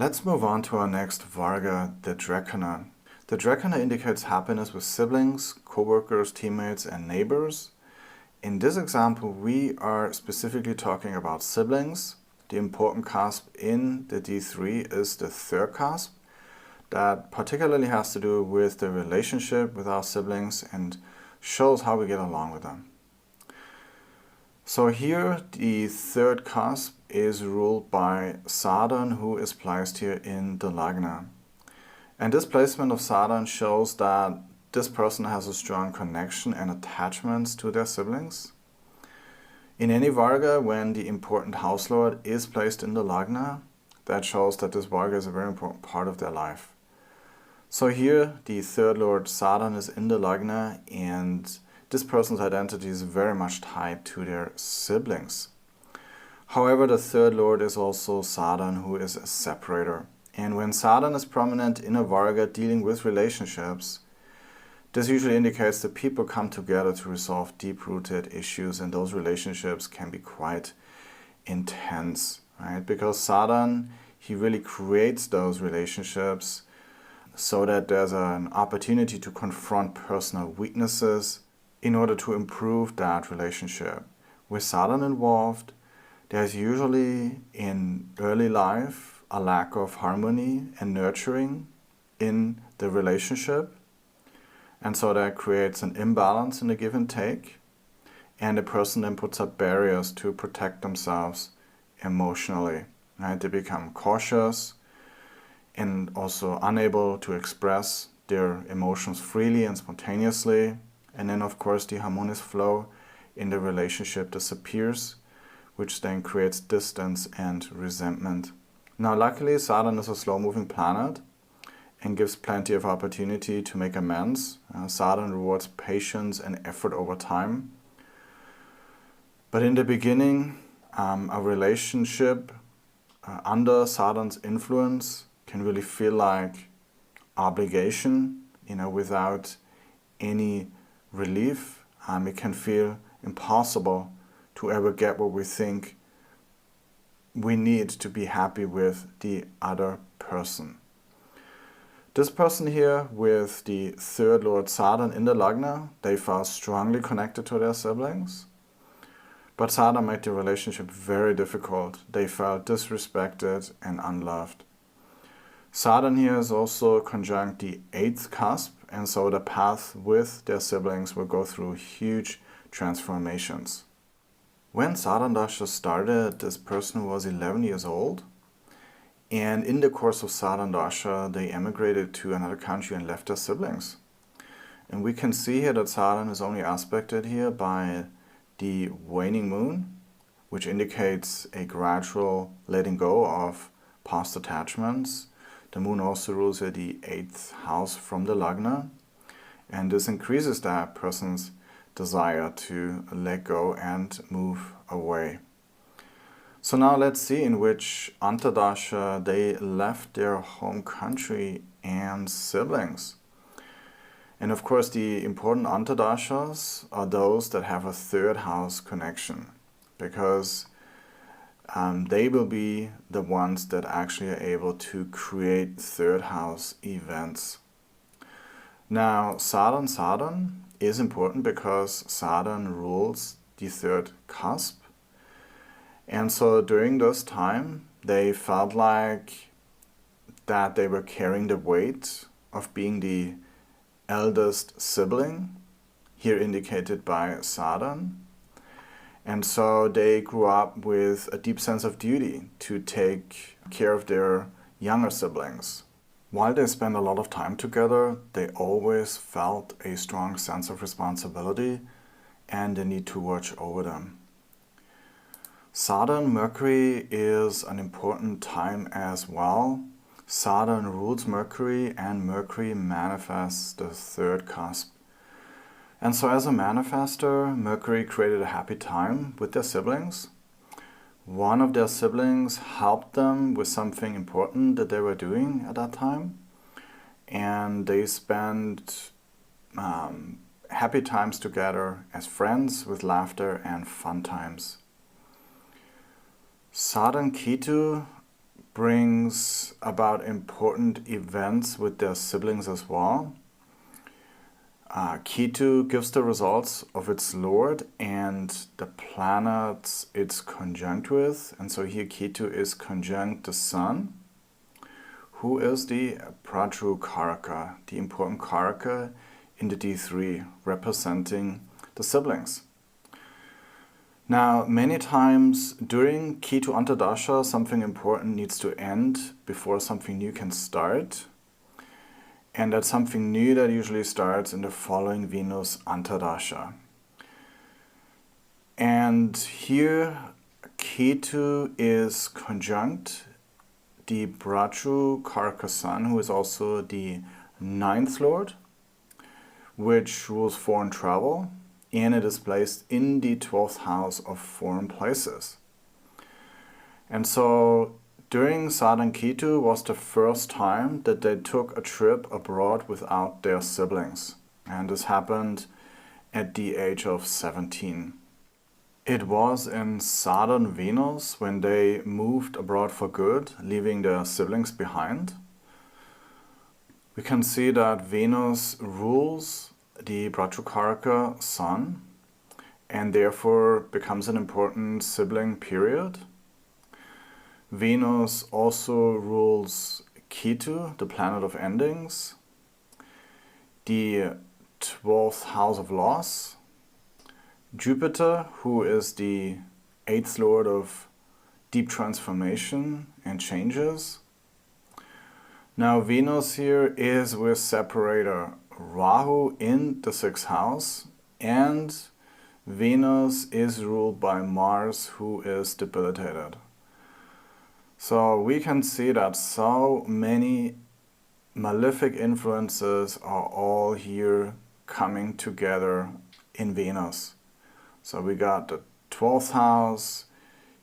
Let's move on to our next Varga, the Drekana. The Drekana indicates happiness with siblings, co-workers, teammates, and neighbors. In this example, we are specifically talking about siblings. The important cusp in the D3 is the third cusp. That particularly has to do with the relationship with our siblings and shows how we get along with them. So here the third cusp is ruled by Saturn, who is placed here in the Lagna. And this placement of Saturn shows that this person has a strong connection and attachments to their siblings. In any Varga, when the important house lord is placed in the Lagna, that shows that this Varga is a very important part of their life. So here the third lord Saturn is in the Lagna, and this person's identity is very much tied to their siblings. However, the third lord is also Saturn, who is a separator. And when Saturn is prominent in a Varga dealing with relationships, this usually indicates that people come together to resolve deep-rooted issues, and those relationships can be quite intense, right? Because Saturn, he really creates those relationships so that there's an opportunity to confront personal weaknesses in order to improve that relationship. With Saturn involved, there's usually in early life a lack of harmony and nurturing in the relationship. And so that creates an imbalance in the give and take. And the person then puts up barriers to protect themselves emotionally. Right? They become cautious and also unable to express their emotions freely and spontaneously. And then, of course, the harmonious flow in the relationship disappears, which then creates distance and resentment. Now, luckily, Saturn is a slow-moving planet and gives plenty of opportunity to make amends. Saturn rewards patience and effort over time. But in the beginning, a relationship under Saturn's influence can really feel like obligation, without any relief. It can feel impossible to ever get what we think we need to be happy with the other person. This person here with the third lord Saturn in the Lagna, they felt strongly connected to their siblings. But Saturn made the relationship very difficult. They felt disrespected and unloved. Saturn here is also conjunct the 8th cusp, and so the path with their siblings will go through huge transformations. When Saturn Dasha started, this person was 11 years old, and in the course of Saturn Dasha, they emigrated to another country and left their siblings. And we can see here that Saturn is only aspected here by the waning moon, which indicates a gradual letting go of past attachments. The moon also rules here the 8th house from the Lagna, and this increases that person's desire to let go and move away. So now let's see in which Antardasha they left their home country and siblings. And of course the important Antardashas are those that have a third house connection, because they will be the ones that actually are able to create third house events. Now Saturn is important because Saturn rules the third cusp. And so during this time, they felt like that they were carrying the weight of being the eldest sibling, here indicated by Saturn. And so they grew up with a deep sense of duty to take care of their younger siblings. While they spent a lot of time together, they always felt a strong sense of responsibility and the need to watch over them. Saturn Mercury is an important time as well. Saturn rules Mercury, and Mercury manifests the third cusp. And so as a manifester, Mercury created a happy time with their siblings. One of their siblings helped them with something important that they were doing at that time. And they spent happy times together as friends with laughter and fun times. Saturn Ketu brings about important events with their siblings as well. Ketu gives the results of its lord and the planets it's conjunct with. And so here Ketu is conjunct the Sun, who is the Prajru Karaka, the important Karaka in the D3, representing the siblings. Now, many times during Ketu Antardasha, something important needs to end before something new can start. And that's something new that usually starts in the following Venus Antardasha. And here Ketu is conjunct the Prajru Karaka Sun, who is also the 9th lord, which rules foreign travel, and it is placed in the 12th house of foreign places. And so during Saturn Ketu was the first time that they took a trip abroad without their siblings. And this happened at the age of 17. It was in Saturn Venus when they moved abroad for good, leaving their siblings behind. We can see that Venus rules the Prajru Karaka Sun and therefore becomes an important sibling period. Venus also rules Ketu, the planet of endings, the 12th house of loss. Jupiter, who is the 8th lord of deep transformation and changes. Now Venus here is with separator Rahu in the 6th house, and Venus is ruled by Mars, who is debilitated. So we can see that so many malefic influences are all here coming together in Venus. So we got the 12th house,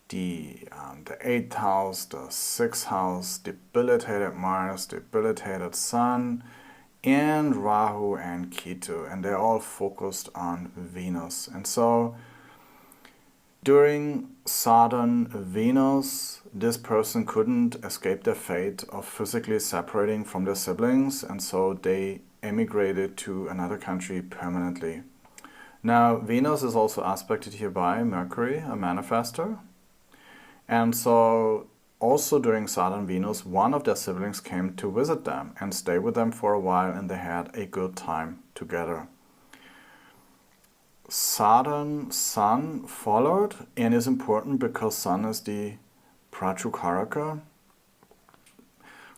the 8th house, the 6th house, debilitated Mars, debilitated Sun, and Rahu and Ketu, and they're all focused on Venus. And so during Saturn Venus, this person couldn't escape their fate of physically separating from their siblings, and so they emigrated to another country permanently. Now, Venus is also aspected here by Mercury, a manifestor. And so also during Saturn Venus, one of their siblings came to visit them and stay with them for a while, and they had a good time together. Saturn Sun followed and is important because Sun is the Prajru Karaka.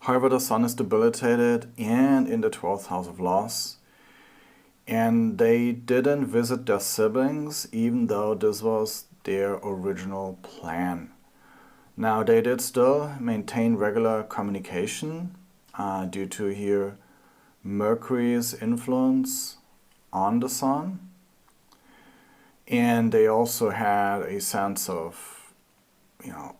However, the Sun is debilitated and in the 12th house of loss. And they didn't visit their siblings, even though this was their original plan. Now, they did still maintain regular communication due to here Mercury's influence on the Sun. And they also had a sense of,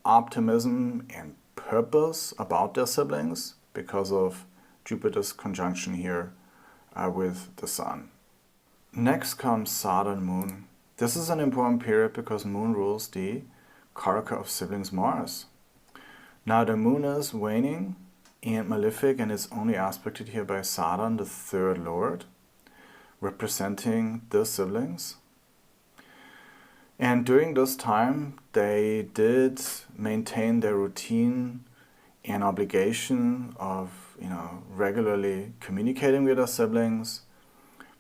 optimism and purpose about their siblings because of Jupiter's conjunction here with the Sun. Next comes Saturn Moon. This is an important period because Moon rules the Karaka of siblings Mars. Now the Moon is waning and malefic and is only aspected here by Saturn, the 3rd lord, representing the siblings. And during this time, they did maintain their routine and obligation of, regularly communicating with their siblings.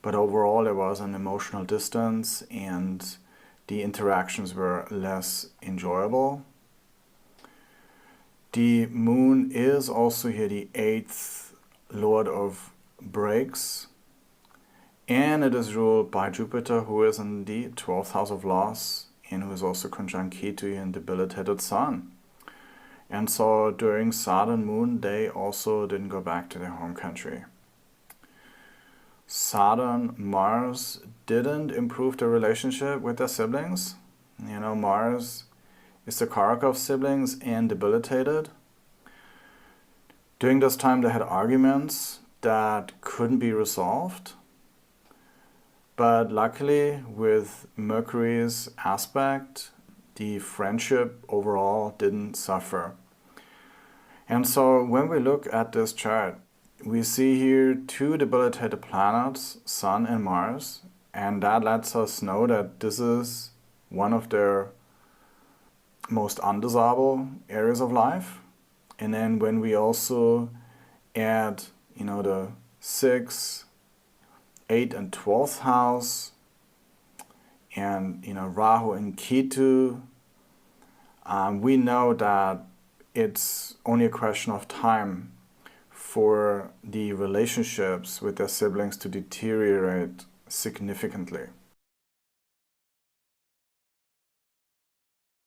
But overall, there was an emotional distance and the interactions were less enjoyable. The Moon is also here the 8th lord of breaks. And it is ruled by Jupiter, who is in the 12th house of loss and who is also conjunct Ketu and debilitated Sun. And so during Saturn Moon, they also didn't go back to their home country. Saturn Mars didn't improve the relationship with their siblings. Mars is the Karaka of siblings and debilitated. During this time, they had arguments that couldn't be resolved. But luckily, with Mercury's aspect, the friendship overall didn't suffer. And so when we look at this chart, we see here two debilitated planets, Sun and Mars, and that lets us know that this is one of their most undesirable areas of life. And then when we also add, the 6th, 8th, and 12th house, and Rahu and Ketu, we know that it's only a question of time for the relationships with their siblings to deteriorate significantly.